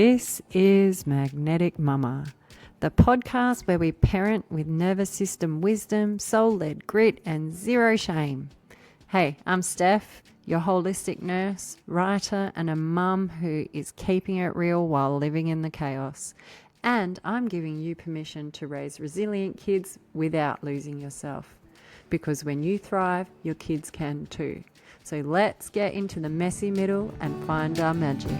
This is Magnetic Mama, the podcast where we parent with nervous system wisdom, soul-led grit, and zero shame. Hey, I'm Steph, your holistic nurse, writer, and a mum who is keeping it real while living in the chaos. And I'm giving you permission to raise resilient kids without losing yourself. Because when you thrive, your kids can too. So let's get into the messy middle and find our magic.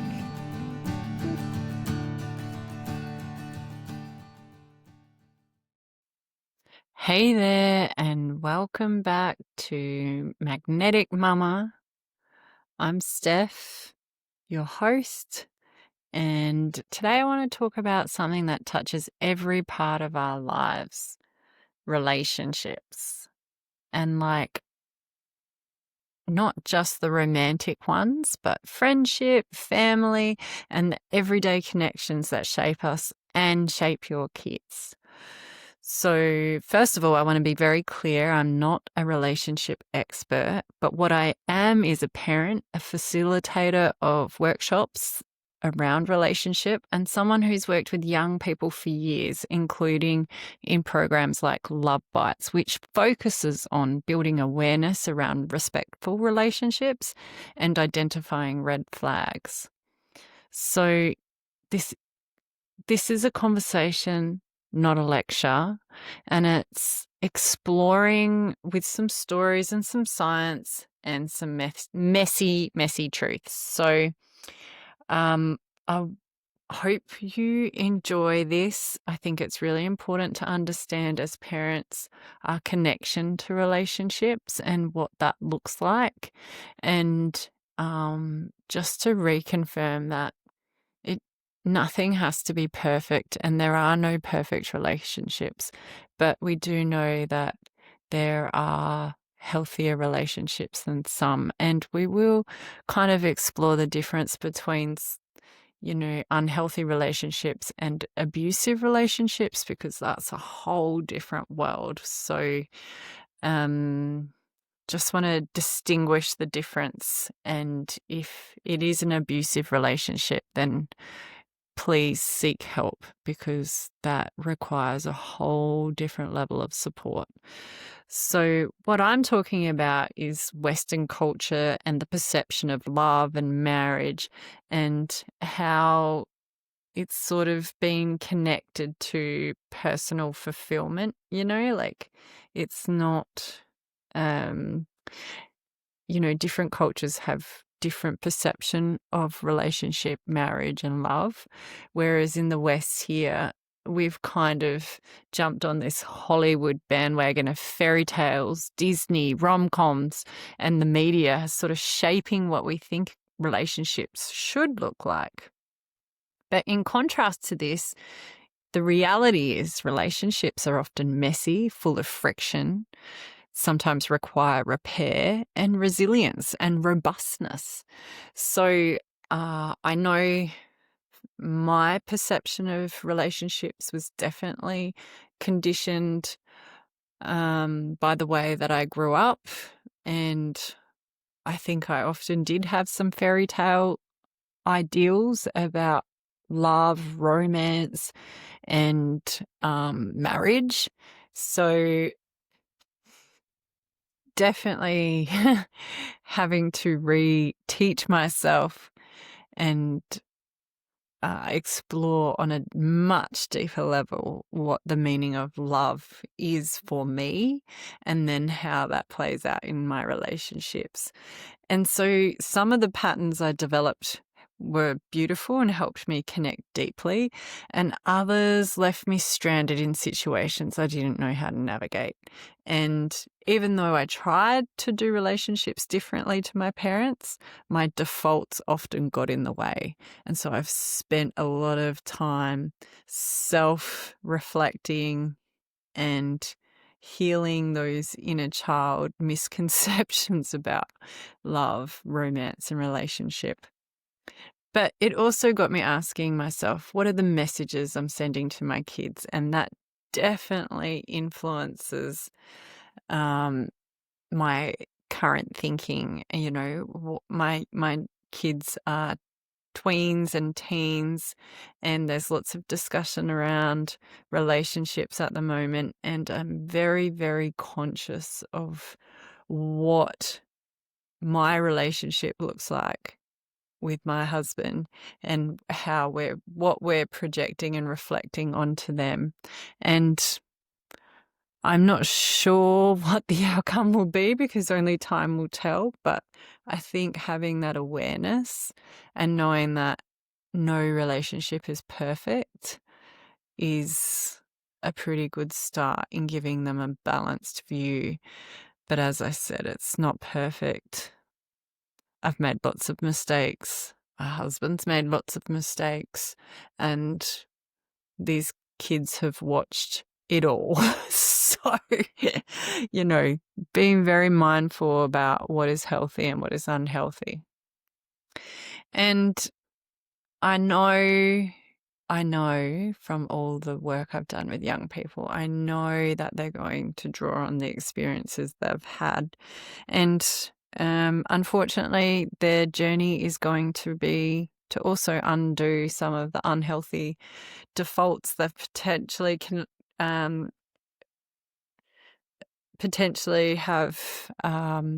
Hey there, and welcome back to Magnetic Mama. I'm Steph, your host, and today I want to talk about something that touches every part of our lives, relationships. And not just the romantic ones, but friendship, family, and the everyday connections that shape us and shape your kids. So first of all, I want to be very clear. I'm not a relationship expert, but what I am is a parent, a facilitator of workshops around relationship, and someone who's worked with young people for years, including in programs like Love Bites, which focuses on building awareness around respectful relationships and identifying red flags. So this is a conversation, not a lecture, and it's exploring with some stories and some science and some messy truths. So I hope you enjoy this. I think it's really important to understand as parents our connection to relationships and what that looks like. And just to reconfirm that nothing has to be perfect, and there are no perfect relationships, but we do know that there are healthier relationships than some, and we will kind of explore the difference between, unhealthy relationships and abusive relationships, because that's a whole different world. So, just want to distinguish the difference, and if it is an abusive relationship, then please seek help, because that requires a whole different level of support. So what I'm talking about is Western culture and the perception of love and marriage, and how it's sort of been connected to personal fulfillment, it's not, different cultures have different perception of relationship, marriage, and love. Whereas in the West here, we've kind of jumped on this Hollywood bandwagon of fairy tales, Disney, rom-coms, and the media sort of shaping what we think relationships should look like. But in contrast to this, the reality is relationships are often messy, full of friction, sometimes require repair and resilience and robustness. So I know my perception of relationships was definitely conditioned by the way that I grew up, and I think I often did have some fairy tale ideals about love, romance, and marriage. So definitely having to reteach myself and explore on a much deeper level what the meaning of love is for me, and then how that plays out in my relationships. And so some of the patterns I developed were beautiful and helped me connect deeply, and others left me stranded in situations I didn't know how to navigate. And even though I tried to do relationships differently to my parents, my defaults often got in the way. And so I've spent a lot of time self-reflecting and healing those inner child misconceptions about love, romance, and relationship. But it also got me asking myself, what are the messages I'm sending to my kids? And that definitely influences my current thinking. My kids are tweens and teens, and there's lots of discussion around relationships at the moment, and I'm very, very conscious of what my relationship looks like with my husband and what we're projecting and reflecting onto them. And I'm not sure what the outcome will be because only time will tell, but I think having that awareness and knowing that no relationship is perfect is a pretty good start in giving them a balanced view. But as I said, it's not perfect. I've made lots of mistakes. My husband's made lots of mistakes, and these kids have watched it all. So, being very mindful about what is healthy and what is unhealthy. And I know from all the work I've done with young people, I know that they're going to draw on the experiences they've had. And unfortunately, their journey is going to be to also undo some of the unhealthy defaults that potentially have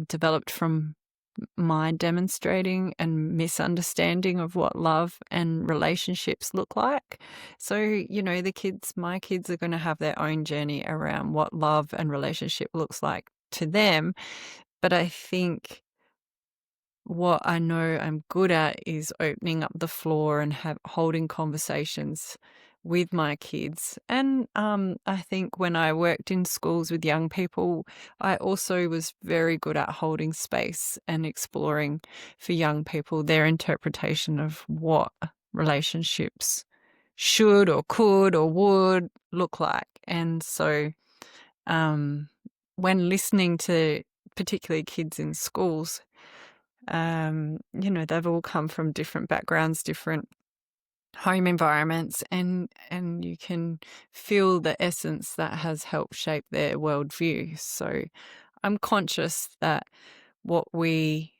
developed from my demonstrating and misunderstanding of what love and relationships look like. So, my kids are going to have their own journey around what love and relationship looks like to them. But I think what I know I'm good at is opening up the floor and holding conversations with my kids. And I think when I worked in schools with young people, I also was very good at holding space and exploring for young people their interpretation of what relationships should or could or would look like. And so when listening to particularly kids in schools, they've all come from different backgrounds, different home environments, and you can feel the essence that has helped shape their worldview. So I'm conscious that what we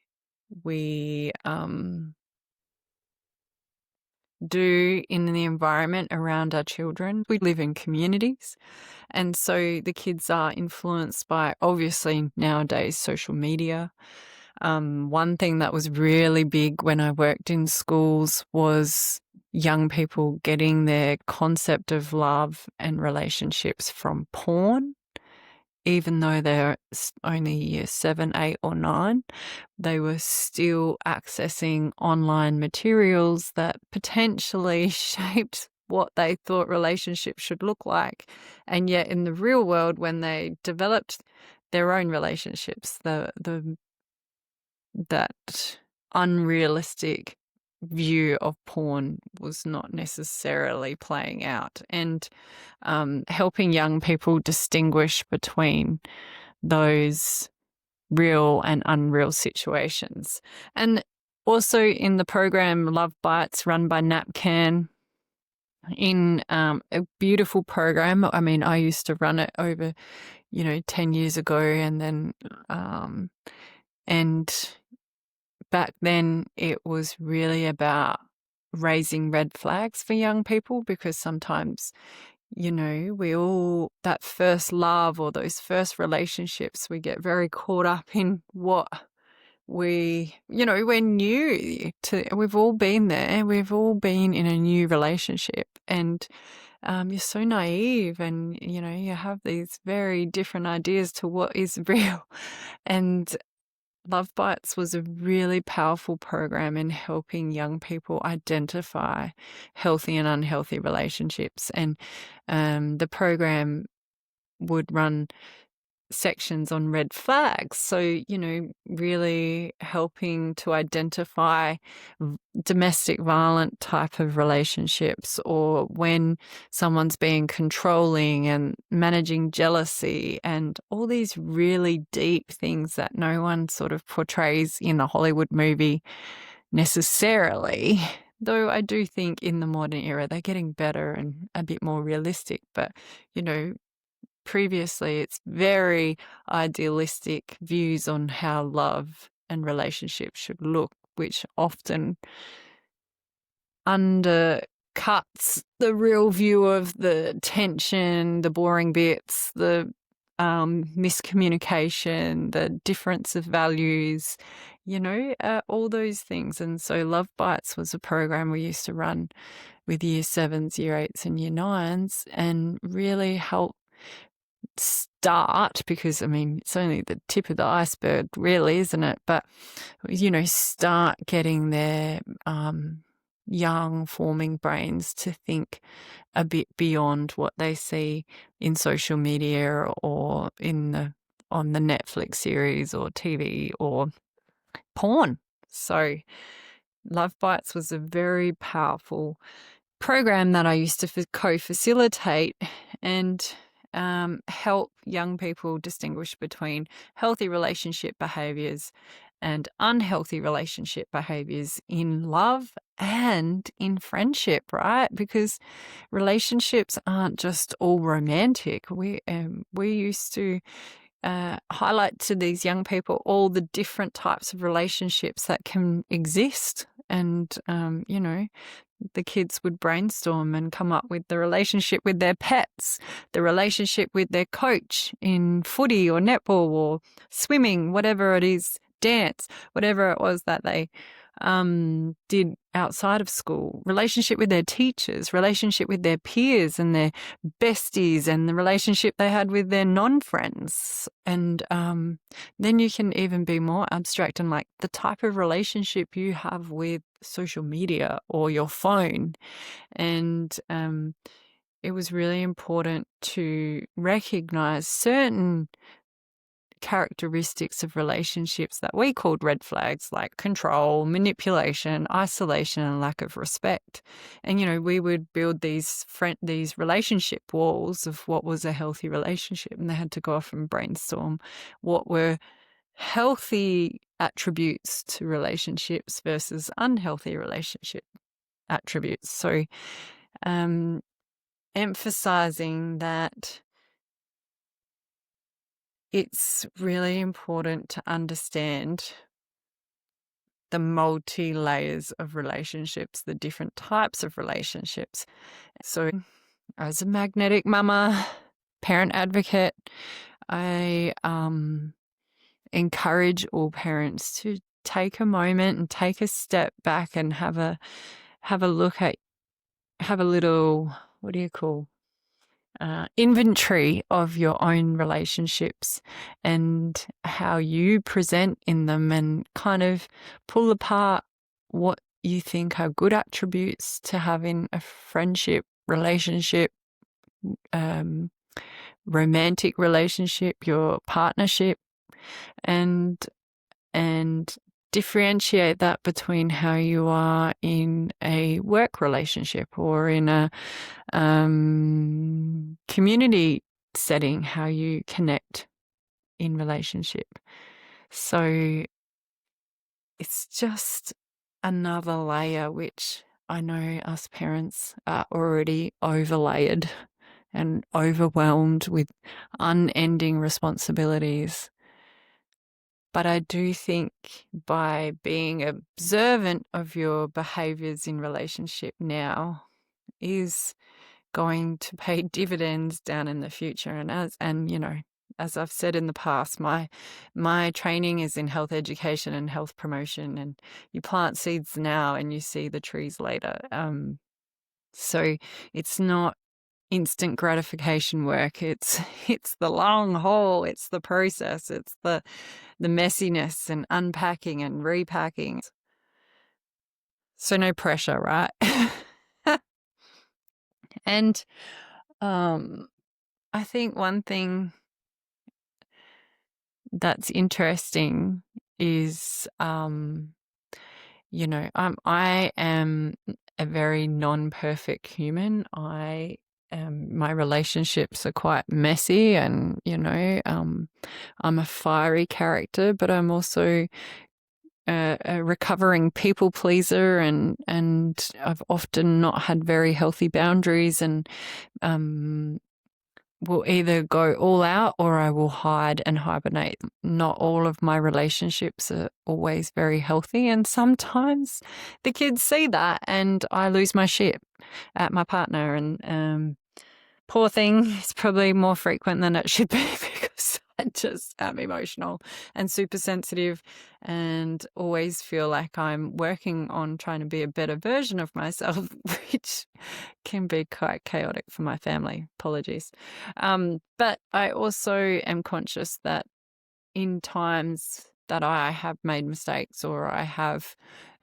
do in the environment around our children, we live in communities, and so the kids are influenced by, obviously nowadays, social media. One thing that was really big when I worked in schools was young people getting their concept of love and relationships from porn. Even though they're only year 7, 8 or 9, they were still accessing online materials that potentially shaped what they thought relationships should look like. And yet in the real world, when they developed their own relationships, that unrealistic view of porn was not necessarily playing out, and helping young people distinguish between those real and unreal situations. And also in the program Love Bites, run by NAPCAN, in a beautiful program. I mean, I used to run it over 10 years ago, and then and back then it was really about raising red flags for young people, because sometimes, that first love or those first relationships, we get very caught up in what we're new to. We've all been there. We've all been in a new relationship, and you're so naive, and, you have these very different ideas to what is real. And Love Bites was a really powerful program in helping young people identify healthy and unhealthy relationships. And the program would run sections on red flags. So, really helping to identify domestic violent type of relationships, or when someone's being controlling and managing jealousy, and all these really deep things that no one sort of portrays in the Hollywood movie necessarily. Though I do think in the modern era they're getting better and a bit more realistic. But, previously it's very idealistic views on how love and relationships should look, which often undercuts the real view of the tension, the boring bits, the miscommunication, the difference of values, all those things. And so Love Bites was a program we used to run with year 7s, year 8s and year 9s, and really help start, because it's only the tip of the iceberg really, isn't it? But start getting their young forming brains to think a bit beyond what they see in social media or on the Netflix series or TV or porn. So Love Bites was a very powerful program that I used to co-facilitate and help young people distinguish between healthy relationship behaviors and unhealthy relationship behaviors in love and in friendship, right? Because relationships aren't just all romantic. We used to highlight to these young people all the different types of relationships that can exist. And, the kids would brainstorm and come up with the relationship with their pets, the relationship with their coach in footy or netball or swimming, whatever it is, dance, whatever it was that they did outside of school, relationship with their teachers, relationship with their peers and their besties, and the relationship they had with their non-friends. And then you can even be more abstract and like the type of relationship you have with social media or your phone. And it was really important to recognize certain characteristics of relationships that we called red flags, like control, manipulation, isolation, and lack of respect. And we would build these relationship walls of what was a healthy relationship, and they had to go off and brainstorm what were healthy attributes to relationships versus unhealthy relationship attributes. So emphasizing that it's really important to understand the multi-layers of relationships, the different types of relationships. So as a magnetic mama, parent advocate, I encourage all parents to take a moment and take a step back and have a little, what do you call, inventory of your own relationships and how you present in them, and kind of pull apart what you think are good attributes to have in a friendship, relationship, romantic relationship, your partnership, and differentiate that between how you are in a work relationship or in a community setting, how you connect in relationship. So it's just another layer which I know us parents are already overlayered and overwhelmed with unending responsibilities. But I do think by being observant of your behaviors in relationship now is going to pay dividends down in the future. And as I've said in the past, my training is in health education and health promotion, and you plant seeds now and you see the trees later. So it's not instant gratification work. It's the long haul. It's the process. It's the messiness and unpacking and repacking. So no pressure, right? And I think one thing that's interesting is, I am a very non-perfect human. My relationships are quite messy, and I'm a fiery character, but I'm also a recovering people pleaser, and I've often not had very healthy boundaries, and will either go all out or I will hide and hibernate. Not all of my relationships are always very healthy, and sometimes the kids see that and I lose my shit at my partner, and poor thing, it's probably more frequent than it should be because I just am emotional and super sensitive and always feel like I'm working on trying to be a better version of myself, which can be quite chaotic for my family. Apologies. But I also am conscious that in times that I have made mistakes or I have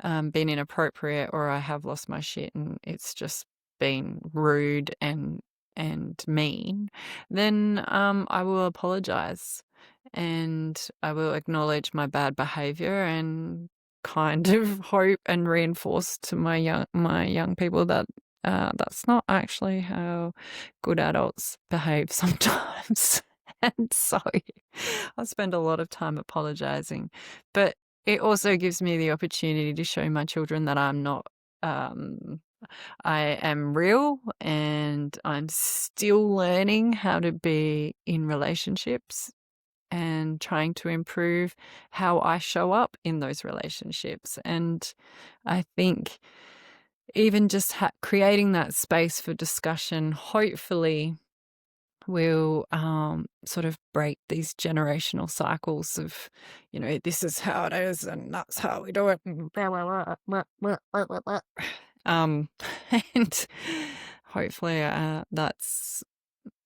been inappropriate or I have lost my shit and it's just been rude and mean, then I will apologize and I will acknowledge my bad behavior and kind of hope and reinforce to my young people that that's not actually how good adults behave sometimes. And so I spend a lot of time apologizing, but it also gives me the opportunity to show my children that I'm not, I am real and I'm still learning how to be in relationships and trying to improve how I show up in those relationships. And I think even just creating that space for discussion, hopefully will sort of break these generational cycles of, this is how it is and that's how we do it. And blah, blah, blah, blah, blah, blah, blah. And hopefully that's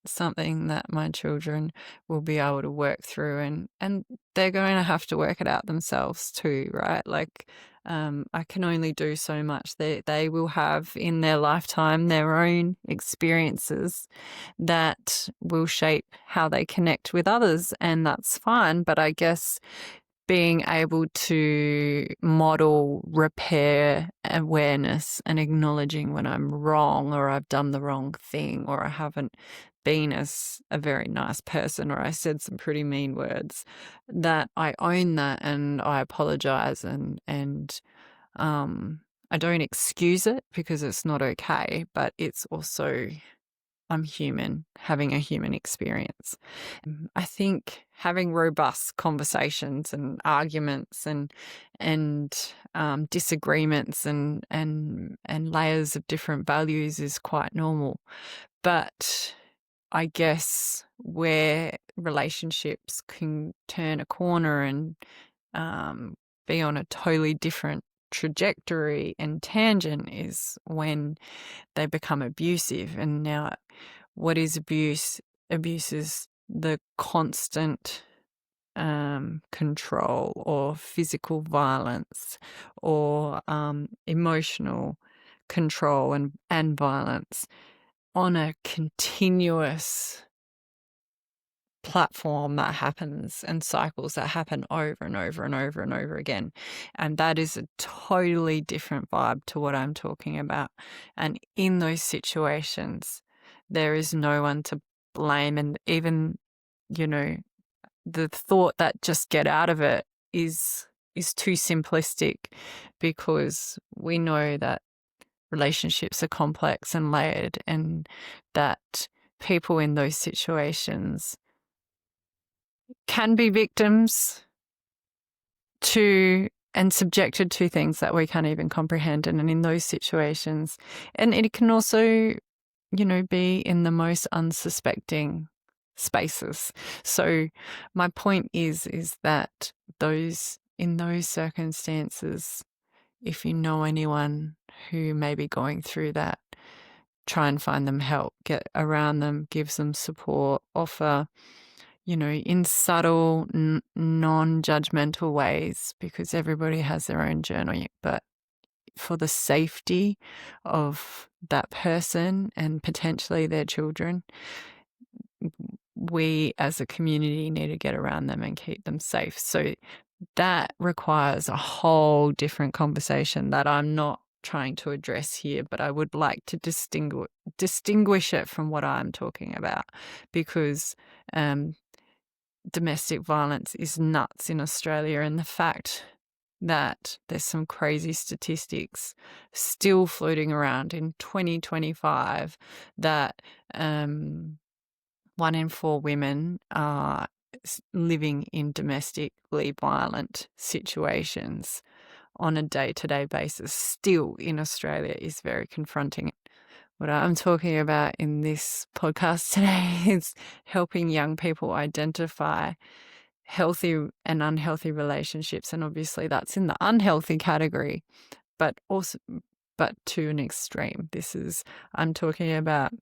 something that my children will be able to work through, and they're going to have to work it out themselves too, right? Like I can only do so much. They will have in their lifetime their own experiences that will shape how they connect with others, and that's fine. But I guess being able to model repair awareness and acknowledging when I'm wrong or I've done the wrong thing or I haven't been as a very nice person or I said some pretty mean words, that I own that and I apologize and I don't excuse it because it's not okay, but it's also I'm human, having a human experience. I think having robust conversations and arguments and disagreements and layers of different values is quite normal. But I guess where relationships can turn a corner and be on a totally different trajectory and tangent is when they become abusive. And now, what is abuse? Abuse is the constant control or physical violence or emotional control and violence on a continuous platform that happens and cycles that happen over and over and over and over again. And that is a totally different vibe to what I'm talking about. And in those situations, there is no one to blame. And even, the thought that just get out of it is too simplistic, because we know that relationships are complex and layered, and that people in those situations can be victims to and subjected to things that we can't even comprehend. And in those situations, and it can also, be in the most unsuspecting spaces. So my point is that in those circumstances, if you know anyone who may be going through that, try and find them help, get around them, give them support, offer, in subtle, non-judgmental ways, because everybody has their own journey. But for the safety of that person and potentially their children, we as a community need to get around them and keep them safe. So that requires a whole different conversation that I'm not trying to address here, but I would like to distinguish it from what I'm talking about, because domestic violence is nuts in Australia, and the fact that there's some crazy statistics still floating around in 2025 that 1 in 4 women are living in domestically violent situations on a day-to-day basis. Still in Australia is very confronting. What I'm talking about in this podcast today is helping young people identify healthy and unhealthy relationships. And obviously that's in the unhealthy category, but to an extreme. I'm talking about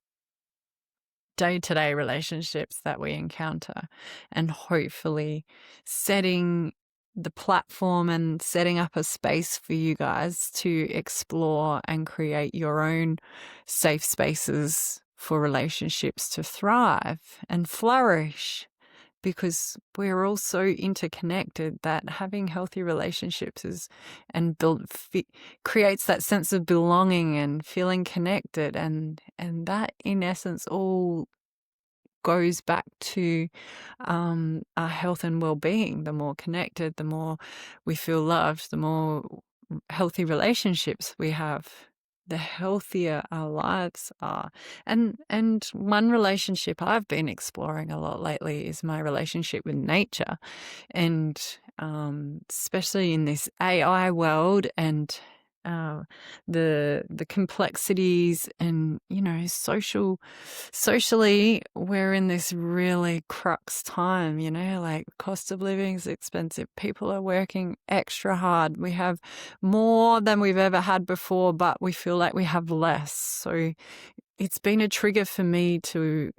day-to-day relationships that we encounter, and hopefully setting the platform and setting up a space for you guys to explore and create your own safe spaces for relationships to thrive and flourish, because we're all so interconnected that having healthy relationships creates that sense of belonging and feeling connected, and that in essence all goes back to our health and well-being. The more connected, the more we feel loved, the more healthy relationships we have, the healthier our lives are. And one relationship I've been exploring a lot lately is my relationship with nature, and especially in this AI world, and the complexities, and socially we're in this really crux time, like cost of living is expensive, people are working extra hard, we have more than we've ever had before, but we feel like we have less. So it's been a trigger for me to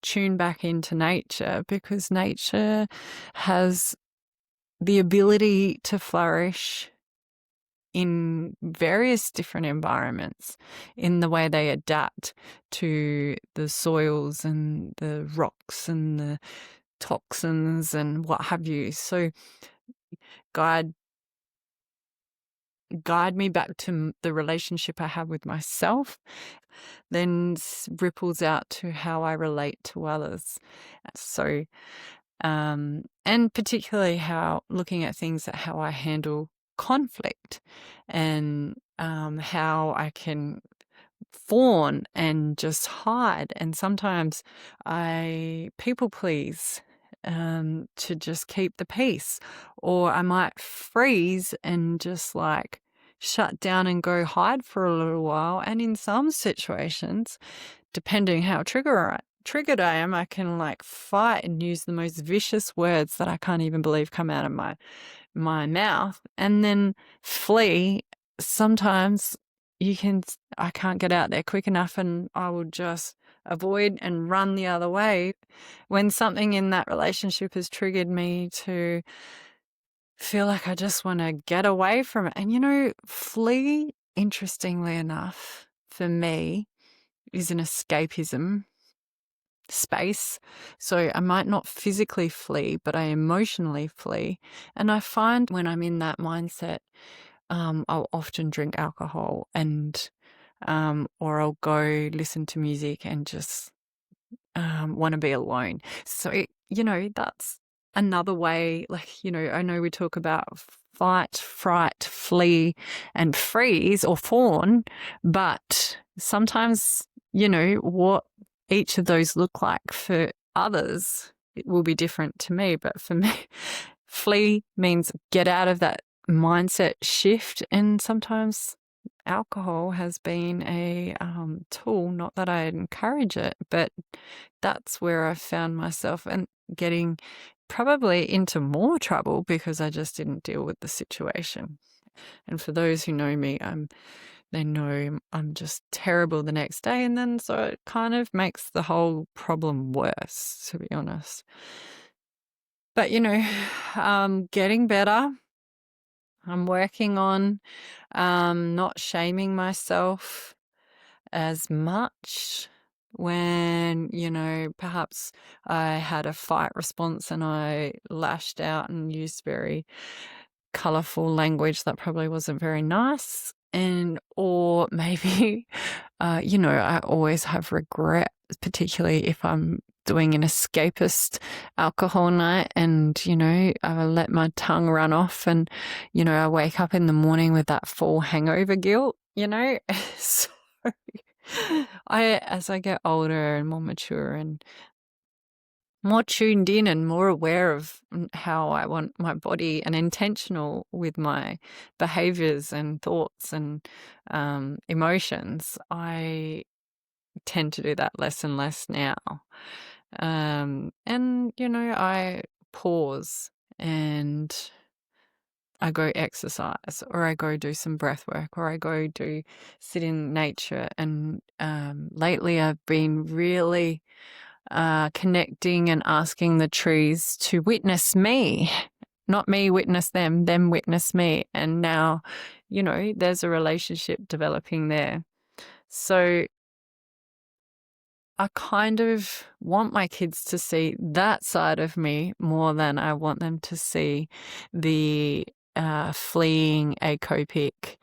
tune back into nature, because nature has the ability to flourish in various different environments, in the way they adapt to the soils and the rocks and the toxins and what have you. So guide me back to the relationship I have with myself, then ripples out to how I relate to others. So, and particularly looking at things at how I handle conflict, and how I can fawn and just hide. And sometimes I people please to just keep the peace, or I might freeze and just like shut down and go hide for a little while. And in some situations, depending how triggered I am, I can like fight and use the most vicious words that I can't even believe come out of my mouth, and then flee. Sometimes I can't get out there quick enough, and I will just avoid and run the other way when something in that relationship has triggered me to feel like I just want to get away from it. And flee, interestingly enough, for me, is an escapism space. So I might not physically flee, but I emotionally flee. And I find when I'm in that mindset, I'll often drink alcohol, and or I'll go listen to music and just want to be alone. So that's another way. Like, I know we talk about fight, fright, flee, and freeze or fawn, but sometimes what each of those look like for others, it will be different to me. But for me, flee means get out of that mindset shift, and sometimes alcohol has been a tool. Not that I encourage it, but that's where I found myself and getting probably into more trouble because I just didn't deal with the situation. And for those who know me, they know I'm just terrible the next day, and then so it kind of makes the whole problem worse, to be honest. But getting better. I'm working on not shaming myself as much when, perhaps I had a fight response and I lashed out and used very colourful language that probably wasn't very nice. Or maybe, I always have regret, particularly if I'm doing an escapist alcohol night and, I let my tongue run off and, I wake up in the morning with that full hangover guilt, So as I get older and more mature and more tuned in and more aware of how I want my body and intentional with my behaviors and thoughts and emotions, I tend to do that less and less now. And, I pause and I go exercise, or I go do some breath work, or I go sit in nature. And lately I've been really connecting and asking the trees to witness me, not me witness them witness me. And now, there's a relationship developing there. So I kind of want my kids to see that side of me more than I want them to see the fleeing acopic,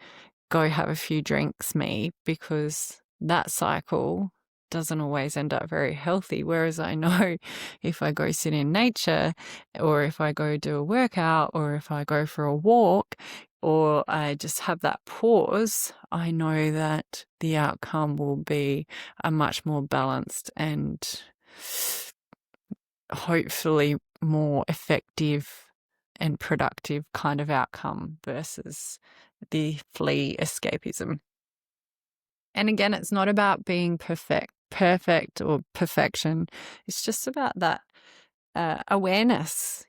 go have a few drinks me, because that cycle doesn't always end up very healthy. Whereas I know if I go sit in nature, or if I go do a workout, or if I go for a walk, or I just have that pause, I know that the outcome will be a much more balanced and hopefully more effective and productive kind of outcome versus the flee escapism. And again, it's not about being perfect or perfection. It's just about that awareness,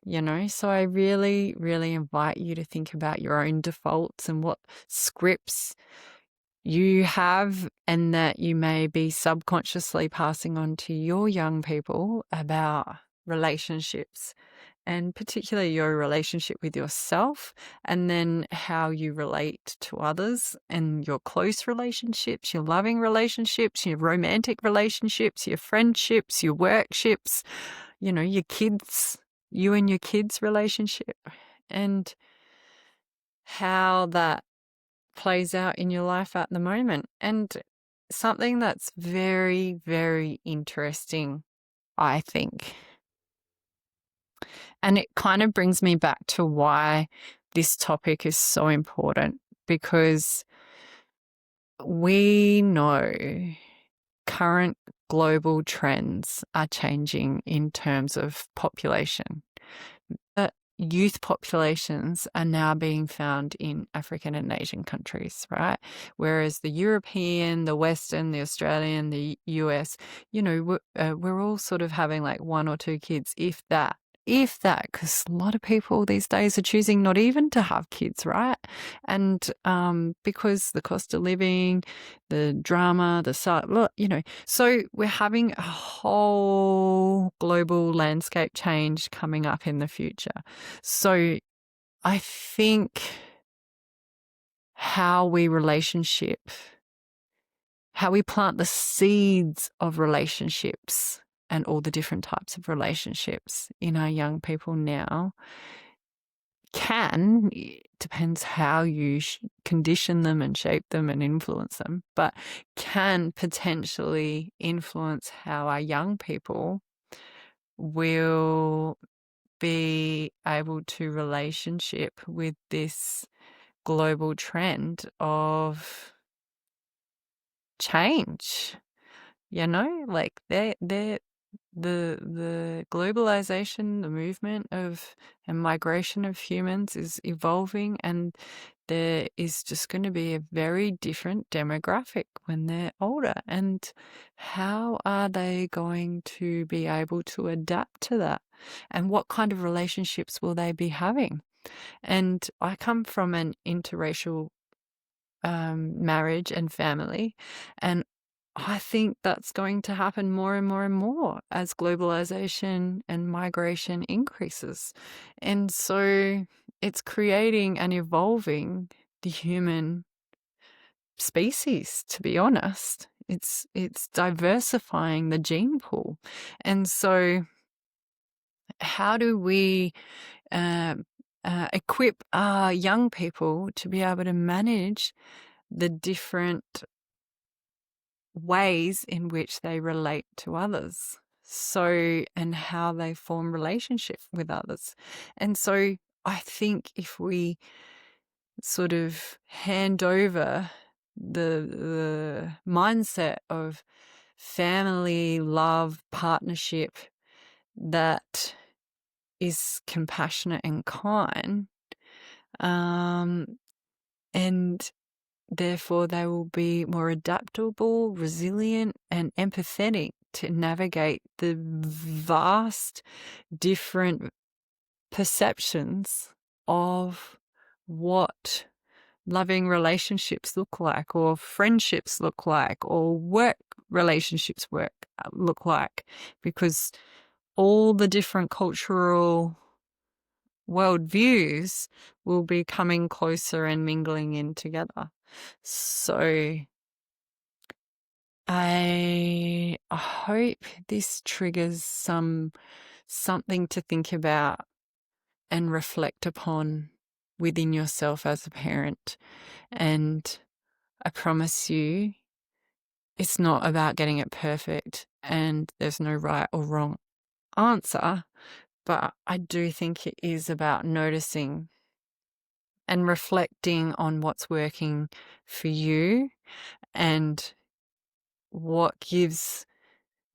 So I really, really invite you to think about your own defaults and what scripts you have, and that you may be subconsciously passing on to your young people about relationships, and particularly your relationship with yourself, and then how you relate to others, and your close relationships, your loving relationships, your romantic relationships, your friendships, your workships, your kids, you and your kids' relationship, and how that plays out in your life at the moment. And something that's very, very interesting, I think, and it kind of brings me back to why this topic is so important, because we know current global trends are changing in terms of population. Youth populations are now being found in African and Asian countries, right? Whereas the European, the Western, the Australian, the US, we're all sort of having like one or two kids, if that, because a lot of people these days are choosing not even to have kids, right? And because the cost of living, the drama, so we're having a whole global landscape change coming up in the future. So I think how we plant the seeds of relationships and all the different types of relationships in our young people now depends how you condition them and shape them and influence them, but can potentially influence how our young people will be able to relationship with this global trend of change. Like the globalization, the movement of and migration of humans is evolving, and there is just going to be a very different demographic when they're older. And how are they going to be able to adapt to that? And what kind of relationships will they be having? And I come from an interracial marriage and family, and I think that's going to happen more and more and more as globalization and migration increases. And so it's creating and evolving the human species, to be honest. It's diversifying the gene pool. And so how do we equip our young people to be able to manage the different ways in which they relate to others, and how they form relationship with others? And so I think if we sort of hand over the mindset of family, love, partnership, that is compassionate and kind, and therefore they will be more adaptable, resilient, and empathetic to navigate the vast different perceptions of what loving relationships look like, or friendships look like, or work relationships look like, because all the different cultural worldviews will be coming closer and mingling in together. So I hope this triggers something to think about and reflect upon within yourself as a parent. And I promise you, it's not about getting it perfect and there's no right or wrong answer, but I do think it is about noticing and reflecting on what's working for you and what gives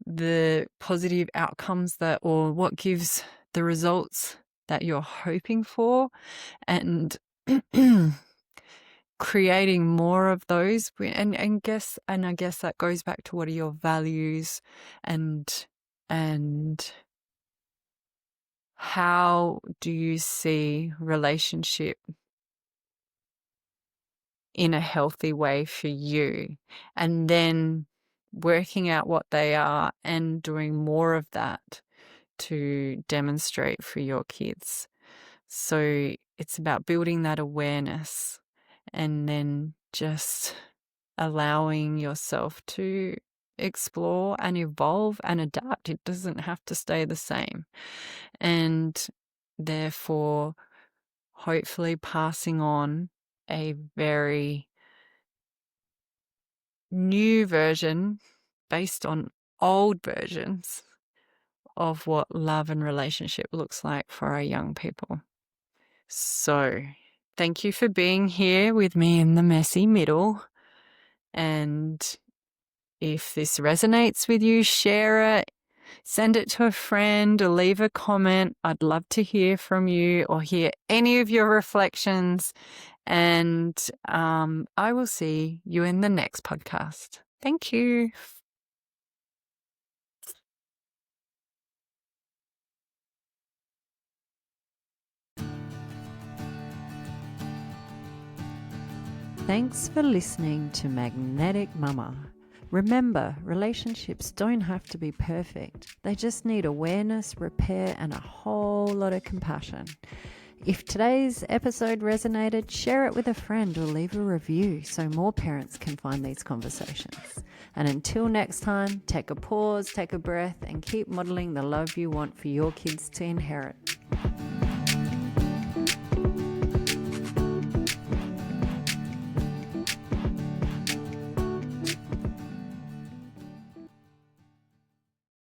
the positive outcomes or what gives the results that you're hoping for, and creating more of those. And I guess that goes back to what are your values and how do you see relationship in a healthy way for you, and then working out what they are and doing more of that to demonstrate for your kids. So it's about building that awareness and then just allowing yourself to explore and evolve and adapt. It doesn't have to stay the same. And therefore, hopefully passing on a very new version based on old versions of what love and relationship looks like for our young people. So thank you for being here with me in the messy middle. And if this resonates with you, share it, send it to a friend, or leave a comment. I'd love to hear from you or hear any of your reflections. And I will see you in the next podcast. Thank you. Thanks for listening to Magnetic Mama. Remember, relationships don't have to be perfect. They just need awareness, repair, and a whole lot of compassion. If today's episode resonated, share it with a friend or leave a review so more parents can find these conversations. And until next time, take a pause, take a breath, and keep modeling the love you want for your kids to inherit.